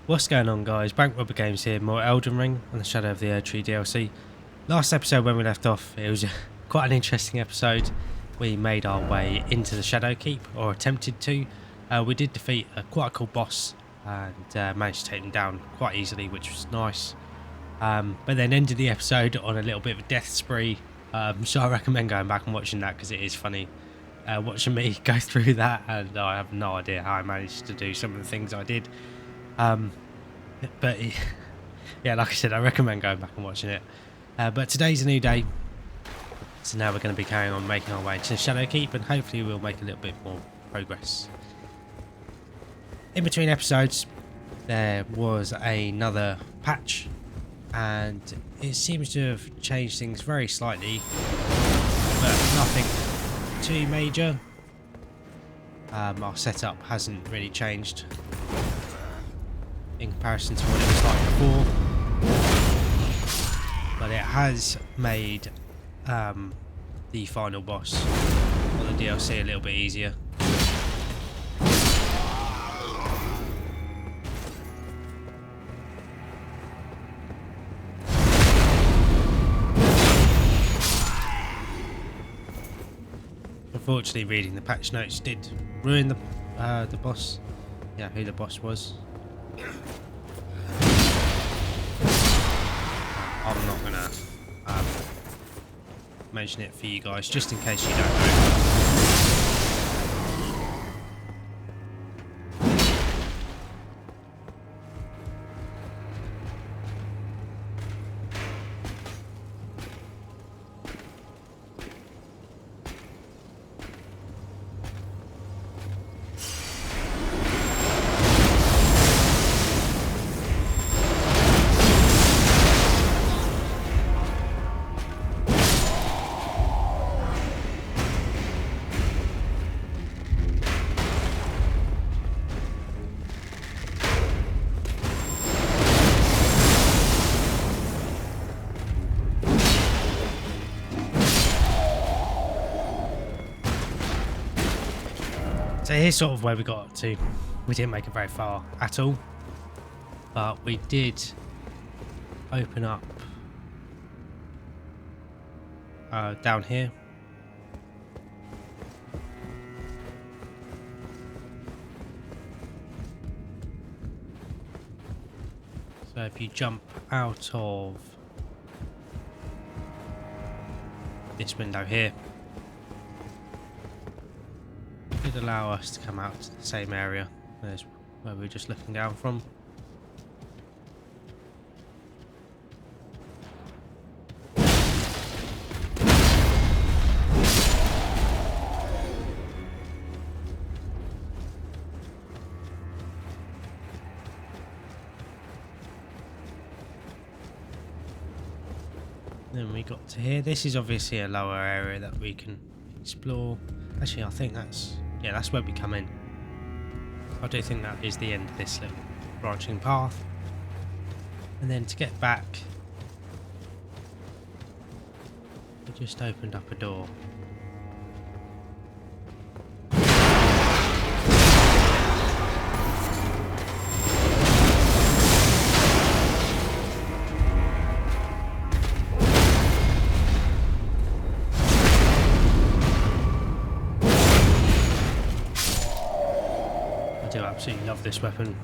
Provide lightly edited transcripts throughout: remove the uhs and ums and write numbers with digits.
What's going on, guys? Bank Robber Games here, more Elden Ring and the Shadow of the Erdtree DLC. Last episode when we left off, it was quite an interesting episode. We made our way into the Shadow Keep, or attempted to. We did defeat quite a cool boss and managed to take him down quite easily, which was nice. But then ended the episode on a little bit of a death spree, so I recommend going back and watching that because it is funny. Watching me go through that, and I have no idea how I managed to do some of the things I did. But yeah, like I said, I recommend going back and watching it. But today's a new day, so now we're going to be carrying on making our way to the Shadow Keep, and hopefully we'll make a little bit more progress. In between episodes, there was another patch, and it seems to have changed things very slightly, but nothing too major. Our setup hasn't really changed in comparison to what it was like before, but it has made the final boss or the DLC a little bit easier. Unfortunately, reading the patch notes did ruin the boss. Yeah, who the boss was. I'm not gonna mention it for you guys, just in case you don't know. So here's sort of where we got up to. We didn't make it very far at all, but we did open up down here. So if you jump out of this window here, it would allow us to come out to the same area as where we were just looking down from. Then we got to here. This is obviously a lower area that we can explore. Actually, I think that's where we come in. I do think that is the end of this little branching path. And then to get back, we just opened up a door. I do absolutely love this weapon.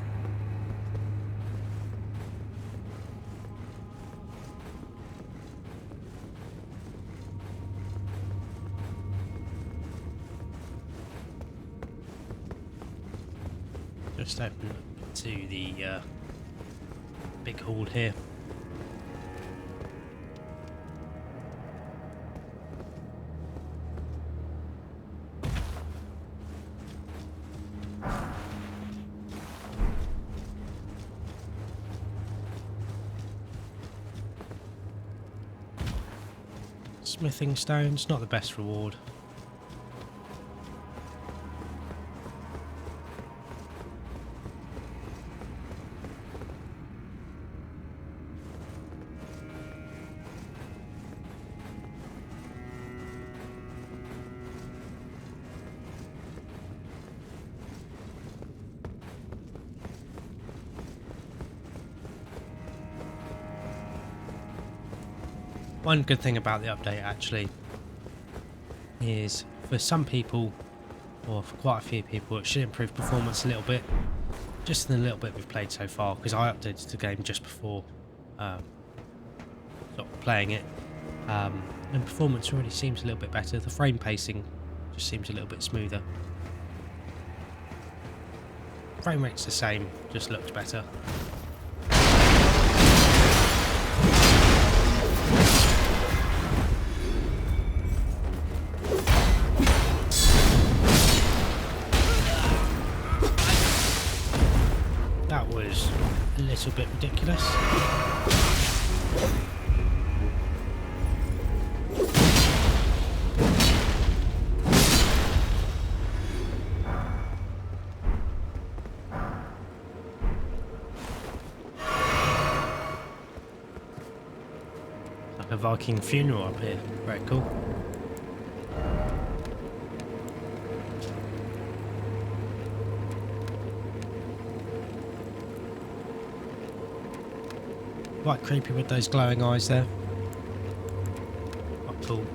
Just open up to the big hall here. Smithing stones, not the best reward. One good thing about the update actually is for some people, or for quite a few people, it should improve performance a little bit. Just in the little bit we've played so far, because I updated the game just before sort of playing it, and performance already seems a little bit better. The frame pacing just seems a little bit smoother. Frame rate's the same, just looks better. That was a little bit ridiculous. Like a Viking funeral up here. Very cool. Quite creepy with those glowing eyes there. Quite cool.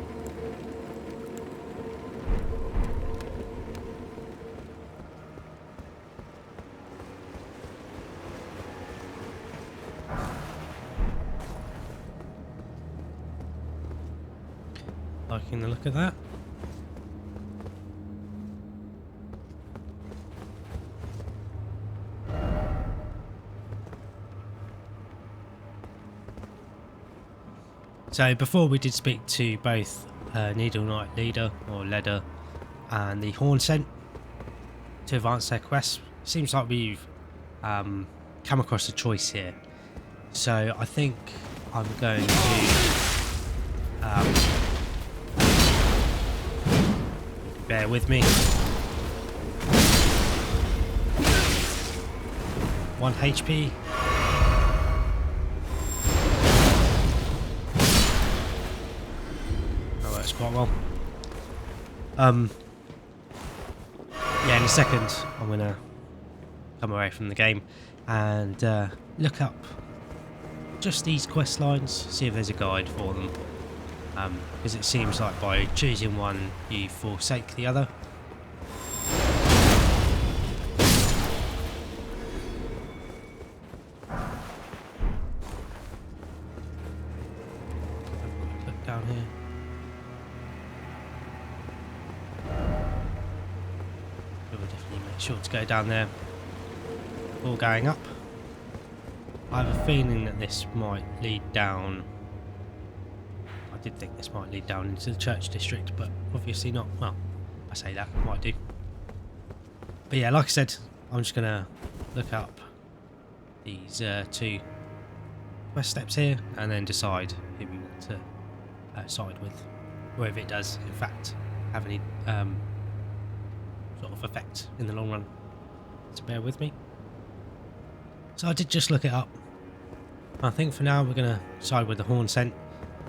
Liking the look of that. So before we did speak to both Needle Knight Leader or Leader and the Horn Scent to advance their quests. Seems like we've come across a choice here. So I think I'm going to bear with me. 1 HP. Quite well. Yeah, in a second I'm gonna come away from the game and look up just these quest lines, see if there's a guide for them, because it seems like by choosing one you forsake the other. Look down here. Sure to go down there before going up. I have a feeling that this might lead down. I did think this might lead down into the church district, but obviously not. Well, I say that, might do. But yeah, like I said, I'm just gonna look up these 2 quest steps here and then decide who we want to side with, or if it does in fact have any sort of effect in the long run. So bear with me. So I did just look it up. I think for now we're going to side with the Horn Scent.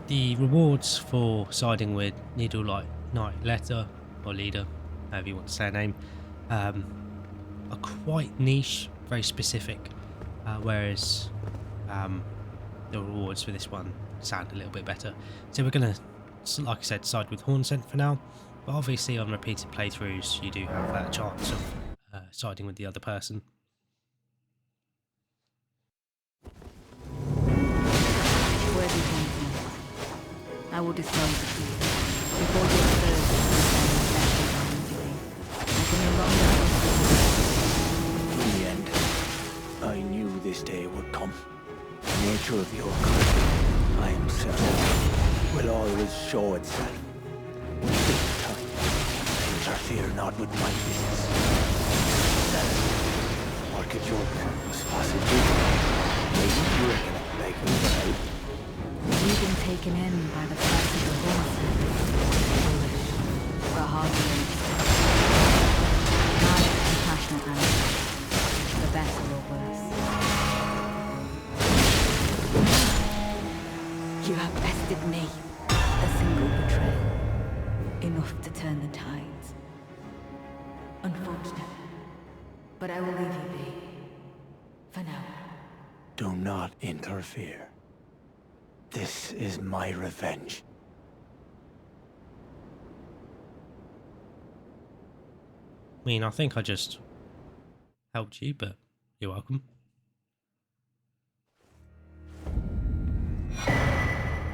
The rewards for siding with Needle Knight Letter or Leader, however you want to say her name, are quite niche, very specific, whereas the rewards for this one sound a little bit better. So we're going to, like I said, side with Horn Scent for now. But obviously on repeated playthroughs you do have that chance of siding with the other person. Where do you come from? I will dispose of you. Before you In the end, I knew this day would come. The nature of your country, I am certain, will always show itself. Interfere not with my business. Market your responsibility. Maybe you reckon like me. You've been taken in by the price of the horse. Foolish, but hardly understood. Not a compassionate answer. For better or worse. You have bested me. A single betrayal. Enough to turn the tides. Unfortunate. But I will leave you be. For now. Do not interfere. This is my revenge. I mean, I think I just helped you, but you're welcome.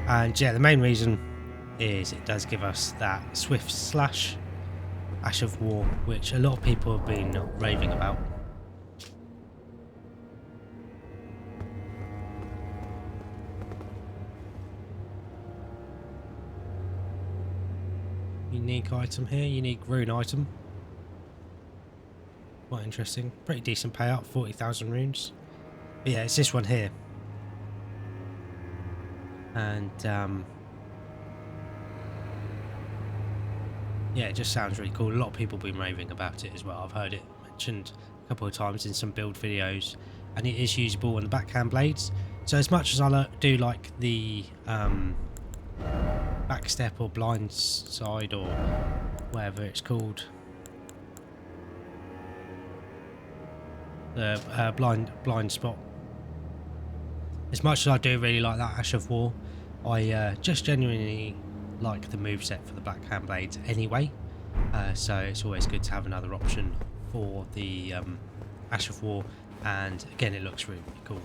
And yeah, the main reason is it does give us that swift slash Ash of War, which a lot of people have been raving about. Unique item here, unique rune item. Quite interesting. Pretty decent payout, 40,000 runes. But yeah, it's this one here. And yeah, it just sounds really cool. A lot of people have been raving about it as well. I've heard it mentioned a couple of times in some build videos, and it is usable on the backhand blades. So as much as I do like the backstep or blind side or whatever it's called, the blind spot, as much as I do really like that Ash of War, I just genuinely like the moveset for the backhand blades anyway, so it's always good to have another option for the Ash of War, and again it looks really, really cool.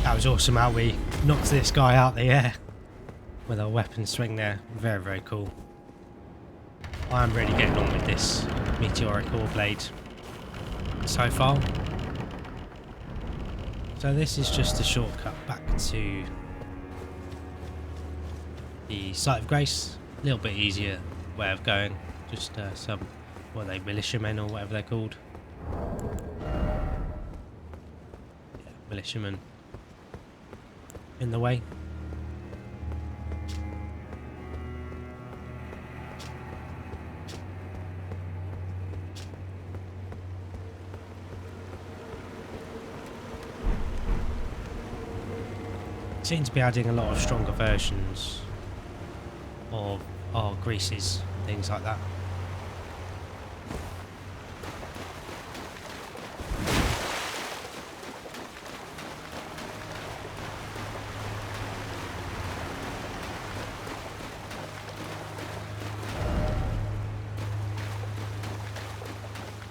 That was awesome how we knocked this guy out the air with our weapon swing there. Very, very cool. I am really getting on with this meteoric ore blade so far. So this is just a shortcut back to the Site of Grace. A little bit easier way of going. Just some, what are they, militiamen or whatever they're called. Yeah, militiamen in the way. Seem to be adding a lot of stronger versions of our greases, things like that.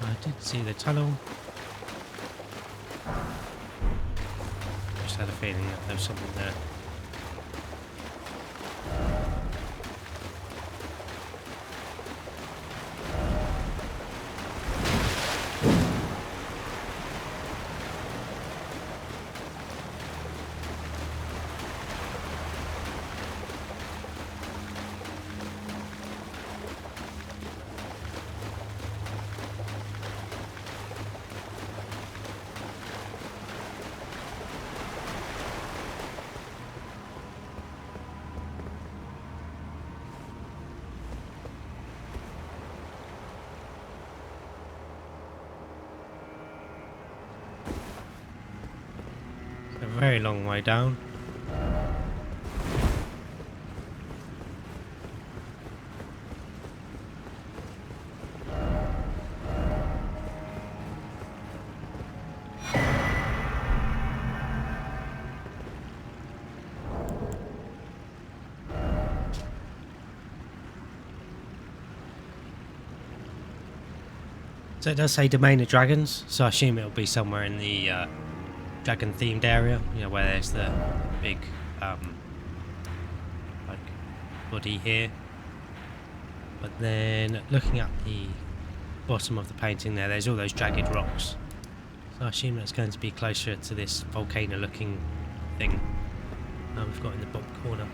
I did see the tunnel. Just had a feeling that there was something there. A very long way down. So it does say Domain of Dragons, so I assume it'll be somewhere in the dragon themed area, you know, where there's the big like body here. But then looking at the bottom of the painting there's all those jagged rocks, so I assume that's going to be closer to this volcano looking thing we've got in the bottom corner.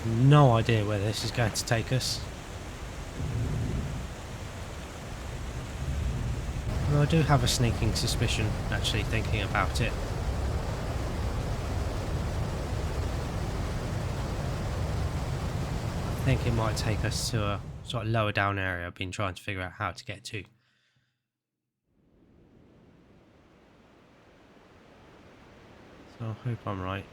No idea where this is going to take us. Well, I do have a sneaking suspicion, actually, thinking about it. I think it might take us to a sort of lower down area I've been trying to figure out how to get to. So I hope I'm right.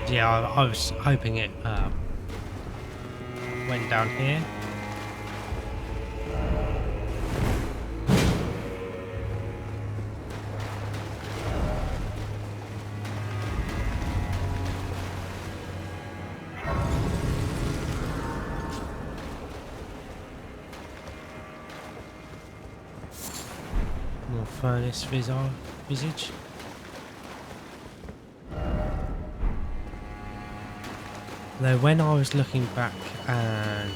Yeah, I was hoping it went down here. More furnace visage. Though when I was looking back and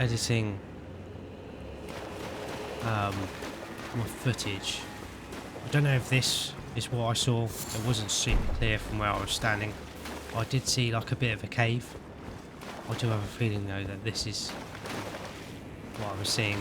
editing more footage, I don't know if this is what I saw. It wasn't super clear from where I was standing. I did see like a bit of a cave. I do have a feeling though that this is what I was seeing.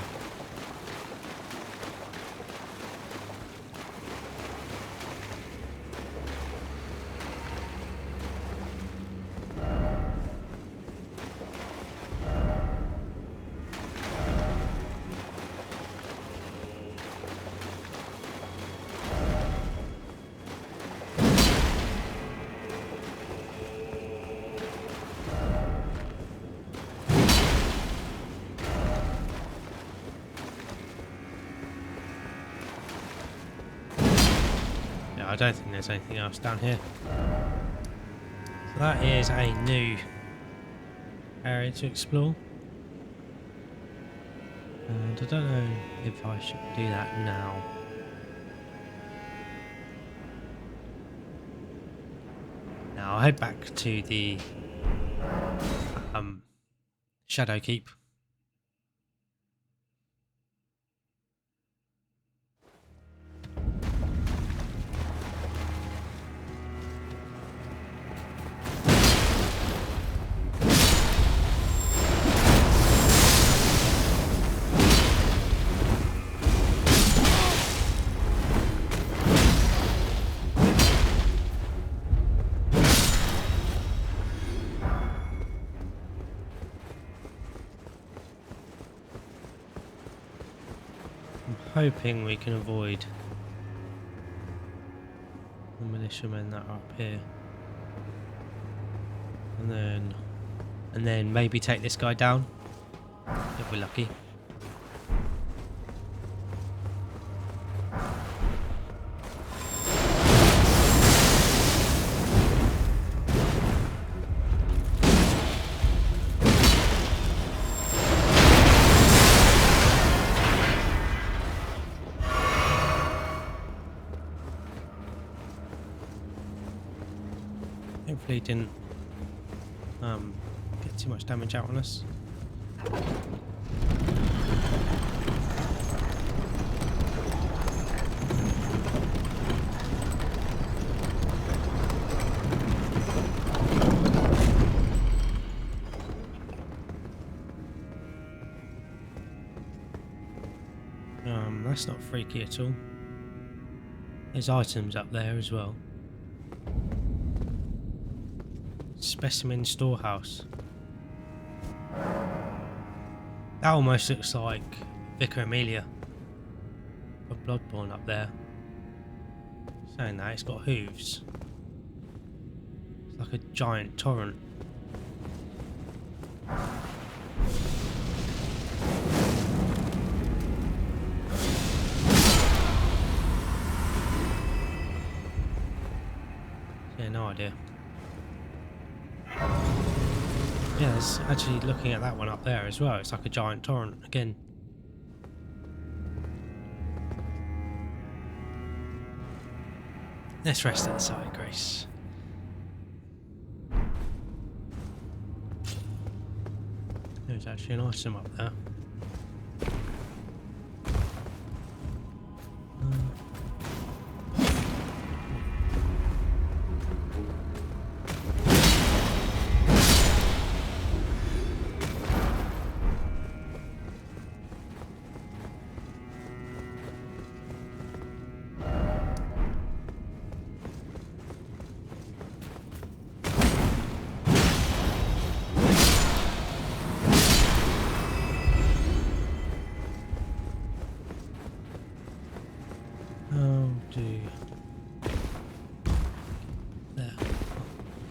I don't think there's anything else down here. So that is a new area to explore. And I don't know if I should do that now. Now I'll head back to the Shadow Keep. Hoping we can avoid the militiamen that are up here, and then maybe take this guy down if we're lucky. Hopefully it didn't get too much damage out on us. That's not freaky at all. There's items up there as well. Specimen storehouse. That almost looks like Vicar Amelia of Bloodborne up there. Saying that, it's got hooves. It's like a giant torrent. Yeah, no idea. Yeah, it's actually looking at that one up there as well. It's like a giant torrent again. Let's rest at the side, Grace. There's actually an item up there. Oh dear. There.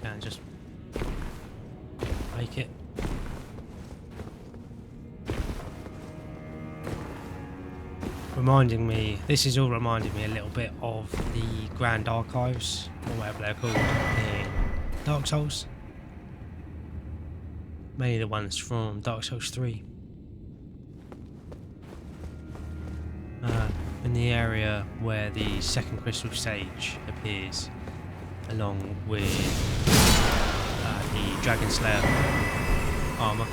Can just make it. Reminding me, this is all reminding me a little bit of the Grand Archives, or whatever they're called, in Dark Souls. Mainly the ones from Dark Souls 3. In the area where the second crystal stage appears, along with the Dragon Slayer armor.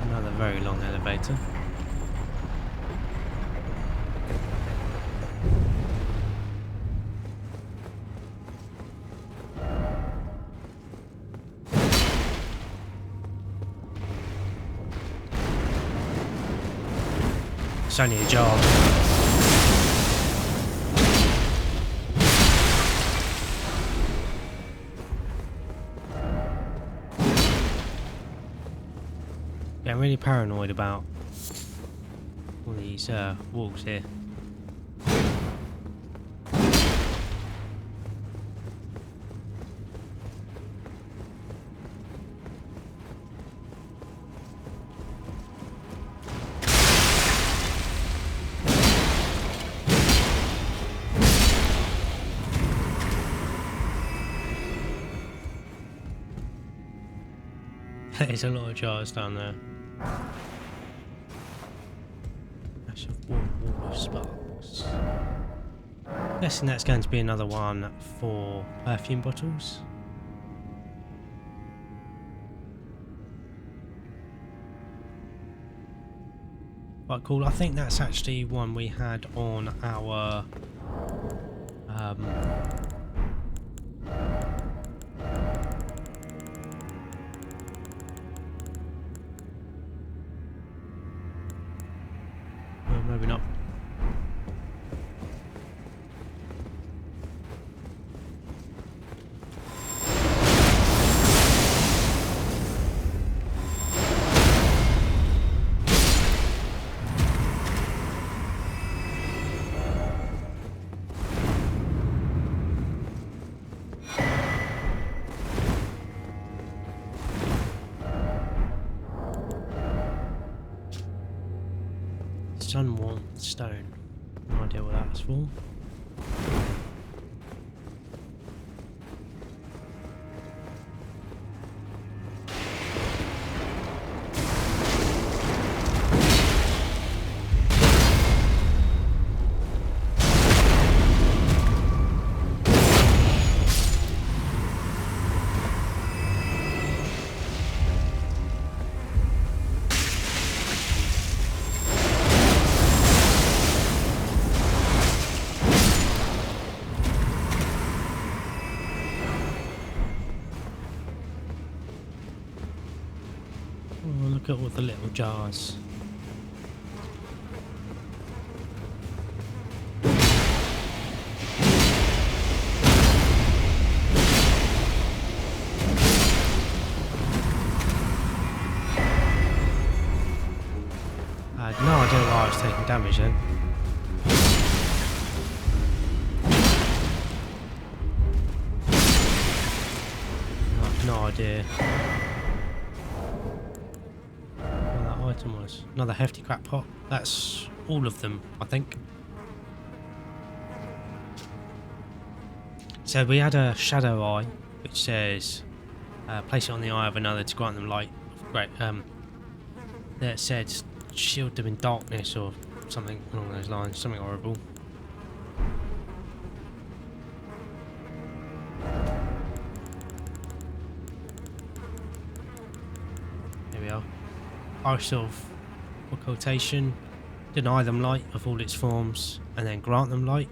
Another very long elevator. It's only a jar. Yeah, I'm really paranoid about all these walls here. There's a lot of jars down there. Massive wall of sparks. Guessing that's going to be another one for perfume bottles. Quite cool. I think that's actually one we had on our maybe not. Sunworn stone. No idea what that's for. Oh, look at all the little jars. I had no idea why I was taking damage then. idea what that item was. Another hefty crap pot. That's all of them, I think. So we had a shadow eye, which says place it on the eye of another to grant them light. Great. That said shield them in darkness or something along those lines. Something horrible. Here we are. Iris of occultation. Deny them light of all its forms and then grant them light.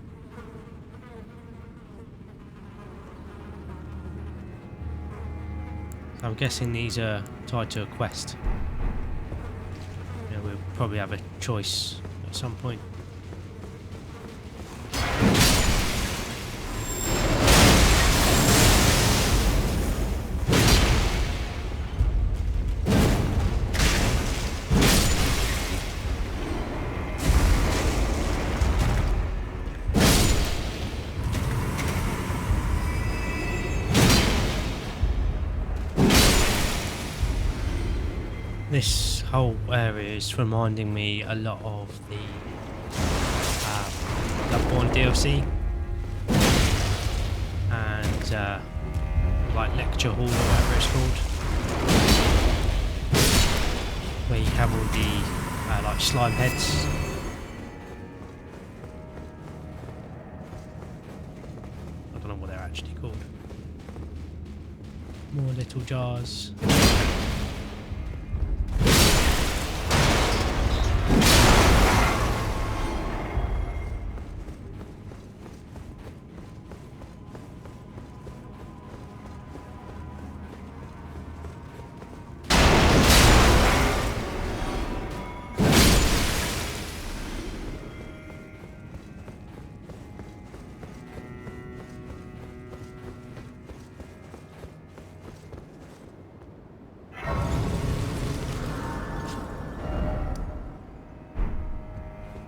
So I'm guessing these are tied to a quest. Yeah, we'll probably have a choice at some point. This whole area is reminding me a lot of the Bloodborne DLC and like lecture hall or whatever it's called, where you have all the like slime heads. I don't know what they're actually called. More little jars.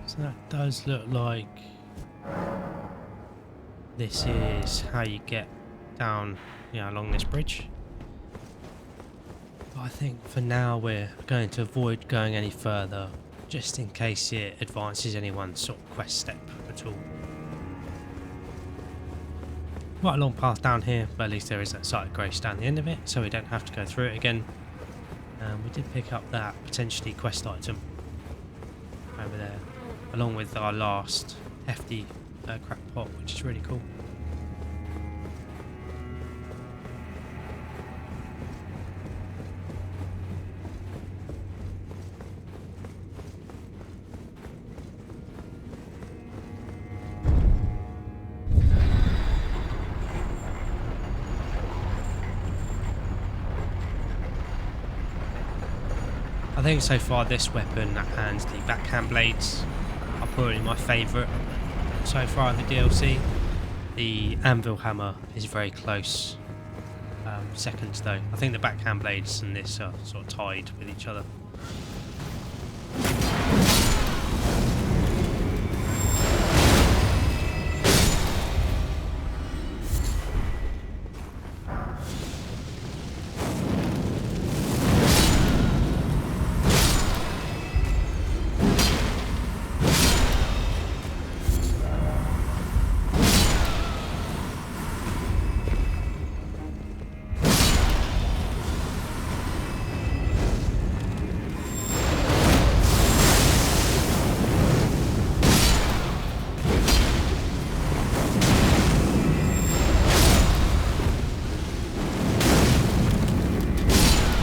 So that does look like this is how you get down, along this bridge. But I think for now we're going to avoid going any further, just in case it advances any one sort of quest step at all. Quite a long path down here, but at least there is that site of grace down the end of it, so we don't have to go through it again. We did pick up that potentially quest item over there, along with our last hefty crack pot, which is really cool. I think so far this weapon and the backhand blades are probably my favourite so far in the DLC. The anvil hammer is very close second though. I think the backhand blades and this are sort of tied with each other.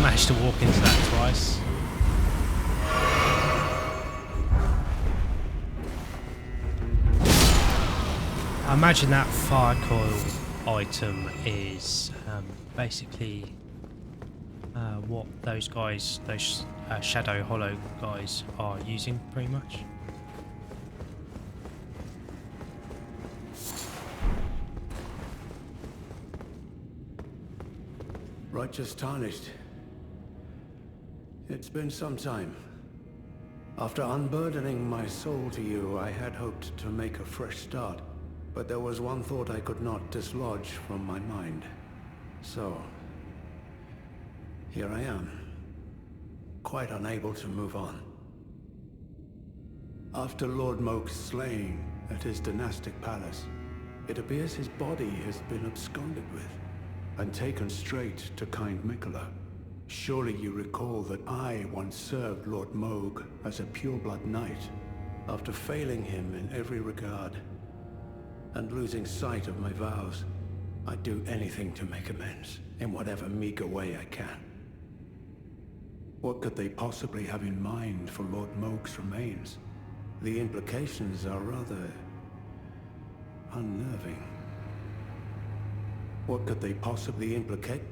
Managed to walk into that twice. I imagine that fire coil item is basically what those guys, those Shadow Hollow guys are using pretty much. Righteous Tarnished. It's been some time. After unburdening my soul to you, I had hoped to make a fresh start. But there was one thought I could not dislodge from my mind. So, here I am, quite unable to move on. After Lord Moke's slaying at his dynastic palace, it appears his body has been absconded with and taken straight to kind Mikola. Surely you recall that I once served Lord Moog as a pureblood knight, after failing him in every regard and losing sight of my vows. I'd do anything to make amends in whatever meager way I can. What could they possibly have in mind for Lord Moog's remains? The implications are rather unnerving. What could they possibly implicate?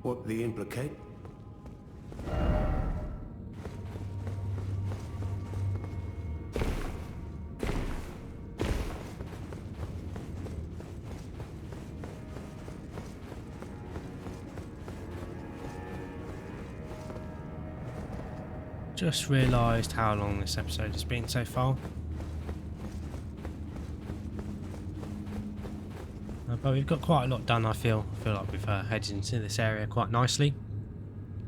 What the implicate? Just realised how long this episode has been so far. But we've got quite a lot done, I feel like we've headed into this area quite nicely.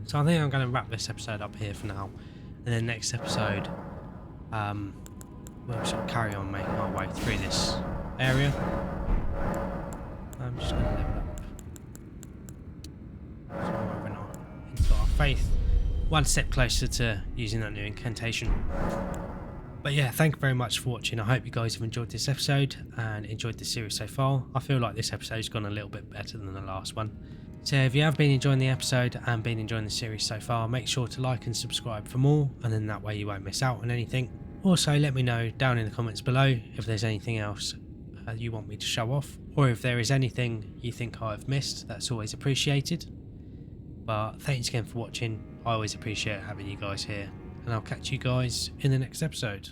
So I think I'm going to wrap this episode up here for now. And then next episode, we'll sort of carry on making our way through this area. I'm just going to level up. So we're moving on into our faith. One step closer to using that new incantation. But yeah, thank you very much for watching. I hope you guys have enjoyed this episode and enjoyed the series so far. I feel like this episode's gone a little bit better than the last one. So if you have been enjoying the episode and been enjoying the series so far, make sure to like and subscribe for more, and then that way you won't miss out on anything. Also, let me know down in the comments below if there's anything else you want me to show off, or if there is anything you think I've missed. That's always appreciated. But thanks again for watching. I always appreciate having you guys here, and I'll catch you guys in the next episode.